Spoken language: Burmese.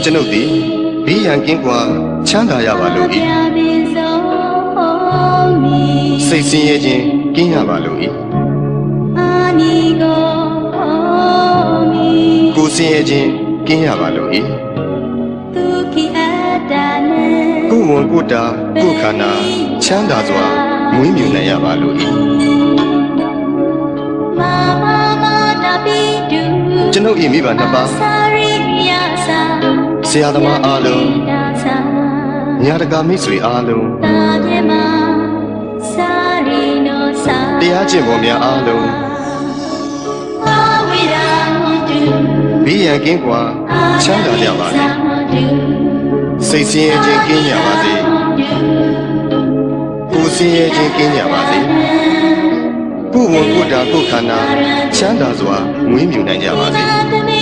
ကျွန်ုပ်သည်ဘေးရန်ကင်းကွာချမ်းသာရပါလို့၏စိတ်ဆင်းရဲခြင်းကင်းရပါလို့၏ကိုယ်ဆင်းရဲခြင်းကင်းရပါလို့၏ကိုယ်ဝန်ကိုယ်တာကိုယ်ခန္ဓာချမ်းသာစွာမွေးမြူနိုင်ရပါလို့၏ကျွန်ုပ်၏မိဘနှစ်ပါးဆရာသမားအားလုံးညာတကာမိတ်ဆွေအားလုံးတရားကျင့်ပေါ်များအားလုံးဘေးရန်ကင်းကွာချမ်းသာကြပါစေစိတ်ဆင်းရဲခြင်းကင်းကြပါစေကိုယ်ဆင်းရဲခြင်းကင်းကြပါစေကိုယ်ဝန်ကိုယ်တာကိုယ်ခန္ဓာချမ်းသာစွာမွေးမြူနိုင်ကြပါစေ